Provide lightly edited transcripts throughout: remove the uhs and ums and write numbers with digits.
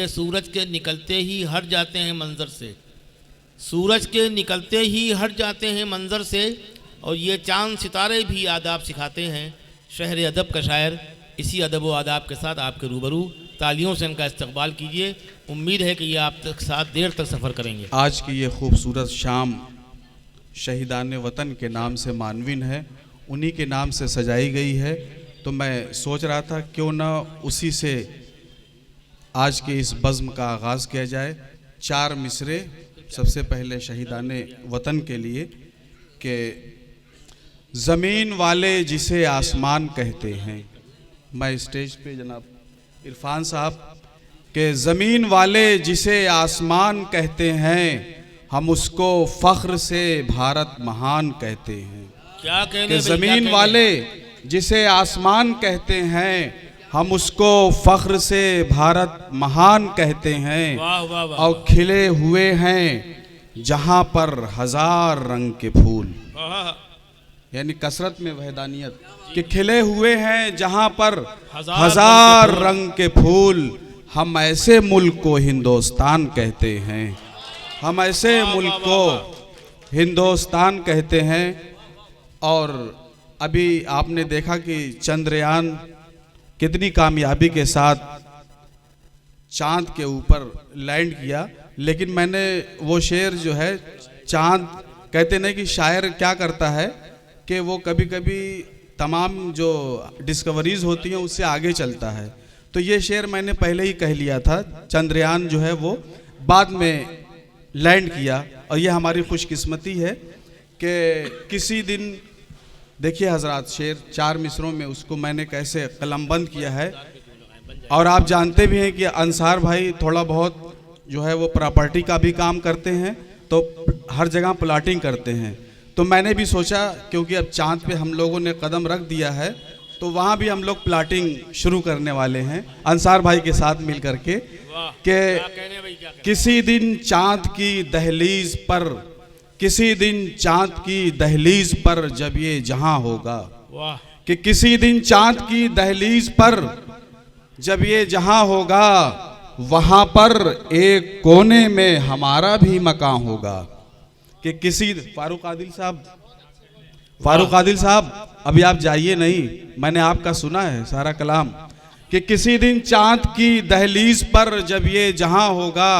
सूरज के निकलते ही हट जाते हैं मंज़र से, सूरज के निकलते ही हट जाते हैं मंज़र से, और ये चांद सितारे भी आदाब सिखाते हैं। शहर अदब का शायर इसी अदब व आदाब के साथ आपके रूबरू, तालियों से इनका इस्तकबाल कीजिए। उम्मीद है कि ये आप तक साथ देर तक सफ़र करेंगे। आज की ये खूबसूरत शाम शहीदान वतन के नाम से मानवीन है, उन्हीं के नाम से सजाई गई है। तो मैं सोच रहा था क्यों ना उसी से आज के इस बज़्म का आगाज़ किया जाए। 4 मिसरे सबसे पहले शहीदान वतन के लिए कि ज़मीन वाले जिसे आसमान कहते हैं। मैं स्टेज पे जनाब इरफान साहब के ज़मीन वाले जिसे आसमान कहते हैं, हम उसको फ़ख्र से भारत महान कहते हैं। क्या कहने कि ज़मीन वाले जिसे आसमान कहते हैं, हम उसको फ़ख्र से भारत महान कहते हैं। वाह वाह वाह। और खिले हुए हैं जहाँ पर 1000 रंग के फूल, यानी कसरत में वहदानियत कि खिले हुए हैं जहाँ पर 1000 रंग के फूल। हम ऐसे मुल्क को हिंदुस्तान कहते हैं, हम ऐसे मुल्क को हिंदुस्तान कहते हैं। और अभी आपने देखा कि चंद्रयान कितनी कामयाबी के साथ चांद के ऊपर लैंड किया, लेकिन मैंने वो शेर जो है, चांद कहते नहीं कि शायर क्या करता है कि वो कभी कभी तमाम जो डिस्कवरीज होती हैं उससे आगे चलता है। तो ये शेर मैंने पहले ही कह लिया था, चंद्रयान जो है वो बाद में लैंड किया। और ये हमारी खुशकिस्मती है कि किसी दिन देखिए हजरात, शेर 4 मिसरों में उसको मैंने कैसे कलमबंद किया है। और आप जानते भी हैं कि अंसार भाई थोड़ा बहुत जो है वो प्रॉपर्टी का भी काम करते हैं, तो हर जगह प्लाटिंग करते हैं। तो मैंने भी सोचा क्योंकि अब चांद पे हम लोगों ने कदम रख दिया है, तो वहाँ भी हम लोग प्लाटिंग शुरू करने वाले हैं अंसार भाई के साथ मिल करके कि किसी दिन चांद की दहलीज पर, किसी दिन चांद की दहलीज पर जब ये जहां होगा, कि किसी दिन चांद की दहलीज पर जब ये जहां होगा, वहां पर एक कोने में हमारा भी मकान होगा। कि किसी फारूक आदिल साहब अभी आप जाइए नहीं, मैंने आपका सुना है सारा कलाम। कि किसी दिन चांद की दहलीज पर जब ये जहां होगा,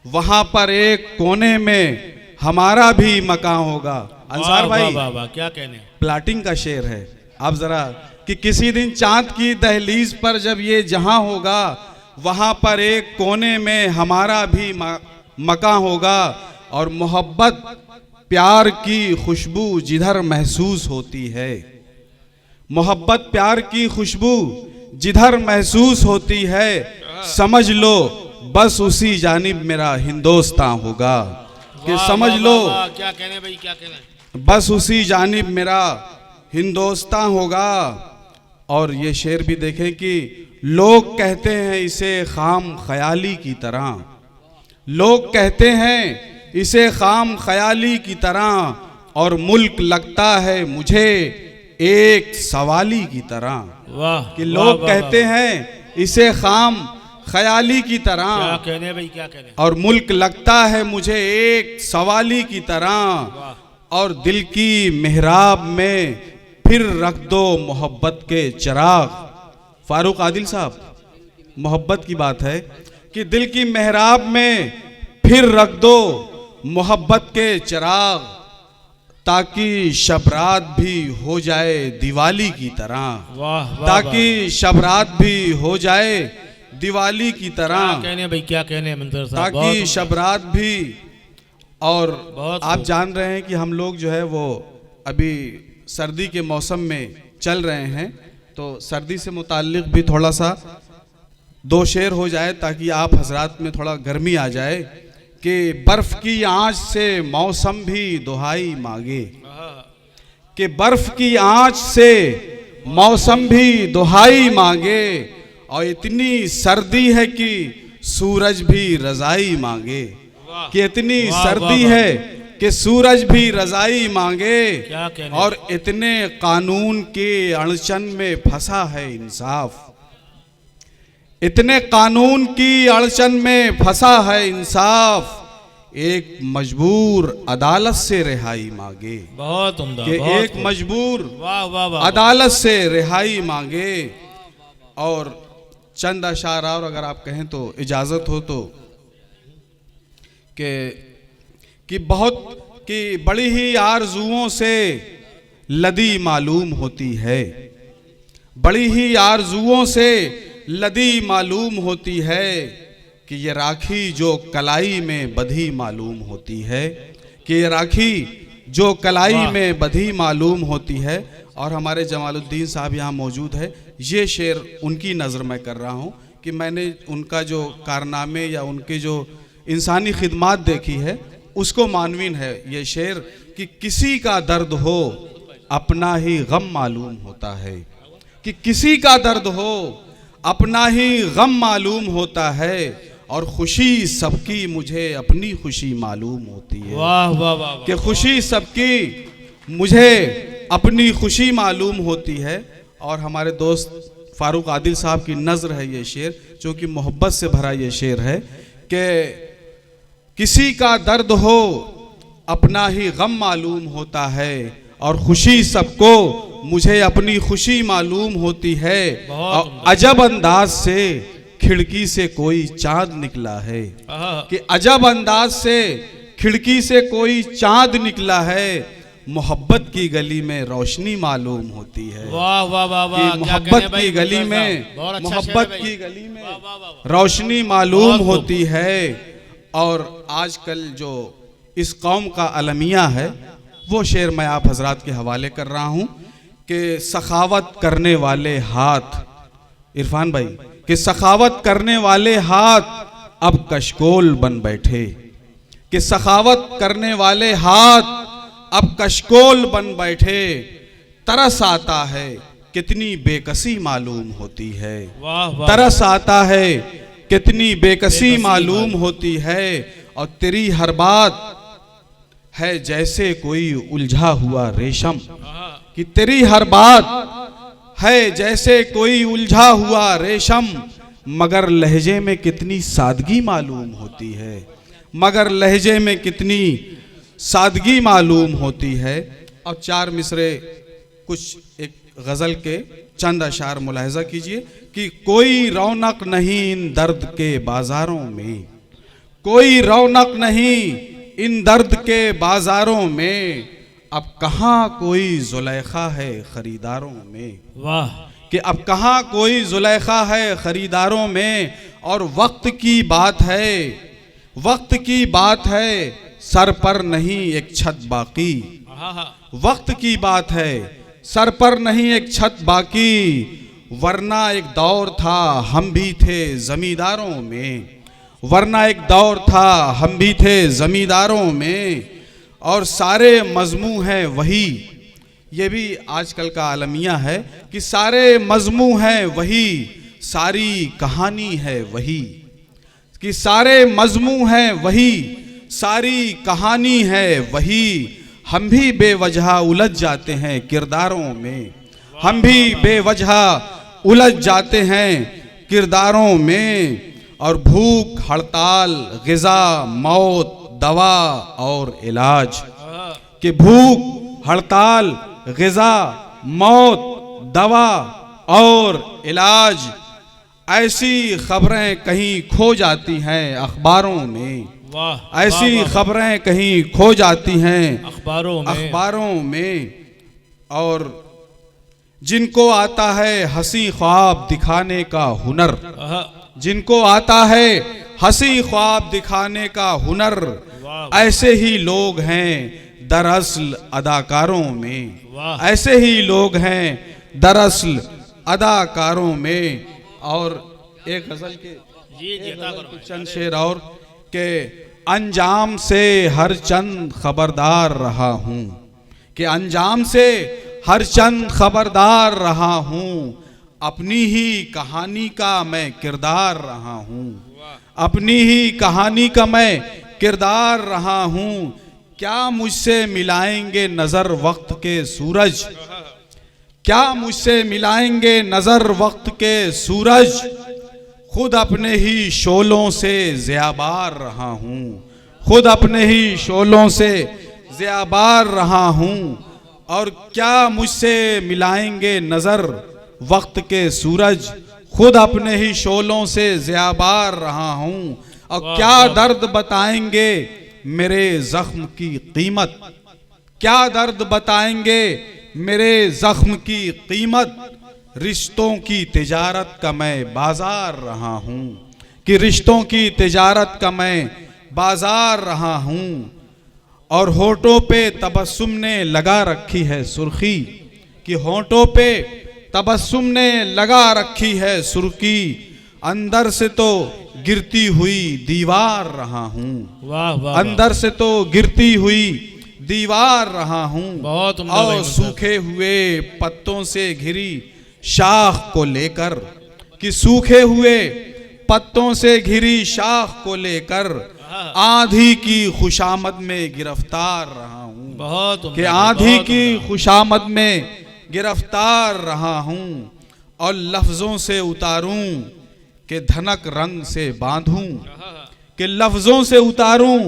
वहां पर एक कोने में हमारा भी मकान होगा। अंसार भाई क्या कहने, प्लाटिंग का शेर है। आप जरा कि किसी दिन चांद की दहलीज पर जब ये जहां होगा, वहां पर एक कोने में हमारा भी मकान होगा। और मोहब्बत प्यार की खुशबू जिधर महसूस होती है, मोहब्बत प्यार की खुशबू जिधर महसूस होती है, समझ लो बस उसी जानिब मेरा हिंदुस्तान होगा। कि समझ लो क्या कहने भाई, क्या कहने, बस उसी जानिब मेरा हिंदुस्तान होगा। और ये शेर भी देखें कि लोग कहते हैं इसे खाम ख्याली की तरह, लोग कहते हैं इसे खाम ख्याली की तरह, और मुल्क लगता है मुझे एक सवाली की तरह। वाह। कि लोग कहते हैं इसे खाम ख्याली की तरह, क्या कहने भाई, क्या कहने, और मुल्क लगता है मुझे एक सवाली की तरह। और दिल की मेहराब में फिर रख दो मोहब्बत के चिराग। फारूक आदिल साहब, मोहब्बत की बात है कि दिल की मेहराब में फिर रख दो मोहब्बत के चिराग, ताकि शबरात भी हो जाए दिवाली की तरह। वाह। ताकि शबरात भी हो जाए दिवाली की तरह। क्या कहने भाई, क्या कहने मंजर साहब, ताकि शबरात भी। और बहुत आप जान रहे हैं कि हम लोग जो है वो अभी सर्दी के मौसम में चल रहे हैं, तो सर्दी से मुताल्लिक भी थोड़ा सा 2 शेर हो जाए ताकि आप हजरात में थोड़ा गर्मी आ जाए। कि बर्फ की आंच से मौसम भी दुहाई मांगे, कि बर्फ की आंच से मौसम भी दुहाई मांगे। और इतनी सर्दी है कि सूरज भी रजाई मांगे, कि इतनी सर्दी है कि सूरज भी रजाई मांगे। और इतने कानून के अड़चन में फंसा है इंसाफ, इतने कानून की अड़चन में फंसा है इंसाफ, एक मजबूर अदालत से रिहाई मांगे। बहुत उम्दा, कि बहुत एक मजबूर वाह वाह वाह, अदालत से रिहाई मांगे। और चंद अशार और अगर आप कहें तो इजाजत हो तो कि बहुत कि बड़ी ही आरजुओं से लदी मालूम होती है, बड़ी ही आरजुओं से लदी मालूम होती है, कि ये राखी जो कलाई में बधी मालूम होती है, कि ये राखी जो कलाई में बधी मालूम होती है। और हमारे जमालुद्दीन साहब यहाँ मौजूद है, ये शेर उनकी नज़र में कर रहा हूँ कि मैंने उनका जो कारनामे या उनकी जो इंसानी खिदमात देखी है उसको मानवीन है ये शेर, कि किसी का दर्द हो अपना ही गम मालूम होता है, कि किसी का दर्द हो अपना ही गम मालूम होता है, और खुशी सबकी मुझे अपनी खुशी मालूम होती है। वाह वाह वाह, कि खुशी सबकी मुझे अपनी खुशी मालूम होती है। और हमारे दोस्त फारूक आदिल साहब की नज़र है ये शेर, जो कि मोहब्बत से भरा ये शेर है कि किसी का दर्द हो अपना ही गम मालूम होता है, और खुशी सबको मुझे अपनी खुशी मालूम होती है। और अजब अंदाज से खिड़की से कोई चांद निकला है, कि अजब अंदाज से खिड़की से कोई चांद निकला है, मोहब्बत की गली में रोशनी मालूम होती है। वाह वाह वाह वाह, मोहब्बत की गली में, मोहब्बत की गली में रोशनी मालूम होती है। और आजकल जो इस कौम का अलमिया है वो शेर मैं आप हजरात के हवाले कर रहा हूँ कि सखावत करने वाले हाथ, इरफान भाई, कि सखावत करने वाले हाथ अब कशकोल बन बैठे, कि सखावत करने वाले हाथ अब कशकोल बन बैठे, तरस आता है कितनी बेकसी मालूम होती है। वाह वाह, तरस आता है कितनी बेकसी मालूम होती है, और तेरी हर बात है जैसे कोई उलझा हुआ रेशम, कि तेरी हर बात है जैसे कोई उलझा हुआ रेशम, मगर लहजे में कितनी सादगी मालूम होती है, मगर लहजे में कितनी सादगी मालूम होती है। अब चार मिसरे कुछ एक गज़ल के चंद अशार मुलाहिजा कीजिए कि कोई रौनक नहीं इन दर्द के बाजारों में, कोई रौनक नहीं इन दर्द के बाजारों में, अब कहाँ कोई जुलेखा है खरीदारों में। वाह, कि अब कहाँ कोई जुलेखा है खरीदारों में, और वक्त की बात है, वक्त की बात है, सर पर नहीं एक छत बाकी, वक्त की बात है, सर पर नहीं एक छत बाकी, वरना एक दौर था हम भी थे जमींदारों में, वरना एक दौर था हम भी थे जमींदारों में, और सारे मजमू हैं वही। ये भी आजकल का आलमिया है कि सारे मजमू हैं वही, सारी कहानी है वही, कि सारे मजमू हैं वही, सारी कहानी है वही, हम भी बेवजह उलझ जाते हैं किरदारों में, हम भी बेवजह उलझ जाते हैं किरदारों में, और भूख हड़ताल ग़िज़ा मौत दवा और इलाज, कि भूख हड़ताल ग़िज़ा मौत दवा और इलाज, ऐसी खबरें कहीं खो जाती हैं अखबारों में, ऐसी खबरें कहीं खो जाती हैं अखबारों में, और जिनको आता है हंसी ख्वाब दिखाने का हुनर, जिनको आता है हंसी ख्वाब दिखाने का हुनर, ऐसे ही लोग हैं दरअसल अदाकारों में, ऐसे ही लोग हैं दरअसल अदाकारों में। और एक गजल के चंद शेर और के अंजाम से हर चंद खबरदार रहा हूँ, कि अंजाम से हर चंद खबरदार रहा हूँ, अपनी ही कहानी का मैं किरदार रहा हूँ, अपनी ही कहानी का मैं किरदार रहा हूँ, क्या मुझसे मिलाएंगे नजर वक्त के सूरज, क्या मुझसे मिलाएंगे नजर वक्त के सूरज, खुद अपने ही शोलों से ज़ियाबार रहा हूँ, खुद अपने ही शोलों से ज़ियाबार रहा हूँ। और क्या मुझसे मिलाएंगे नज़र वक्त के सूरज, खुद अपने ही शोलों से ज़ियाबार रहा हूँ। और क्या दर्द बताएंगे मेरे जख्म की कीमत, क्या दर्द बताएंगे मेरे जख्म की कीमत। रिश्तों की तिजारत का मैं बाजार रहा हूँ, कि रिश्तों की तिजारत का मैं बाजार रहा हूँ। और होठों पे तबस्सुम ने लगा रखी है सुर्खी, कि होठों पे तबस्सुम ने लगा रखी है सुर्खी। अंदर से तो गिरती हुई दीवार रहा हूँ, वाह वाह, अंदर से तो गिरती हुई दीवार रहा हूँ। बहुत उम्दा भाई और मतलब। सूखे हुए पत्तों से घिरी शाख को लेकर, कि सूखे हुए पत्तों से घिरी शाख को लेकर आंधी की खुशामद में गिरफ्तार रहा हूँ, बहुत कि आंधी की खुशामद में गिरफ्तार रहा हूँ। और लफ्जों से उतारूं कि धनक रंग से बांधूं, कि लफ्जों से उतारूं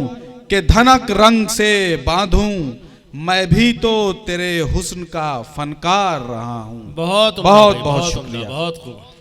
कि धनक रंग से बांधूं। मैं भी तो तेरे हुस्न का फनकार रहा हूँ। बहुत बहुत बहुत शुक्रिया। बहुत खूब।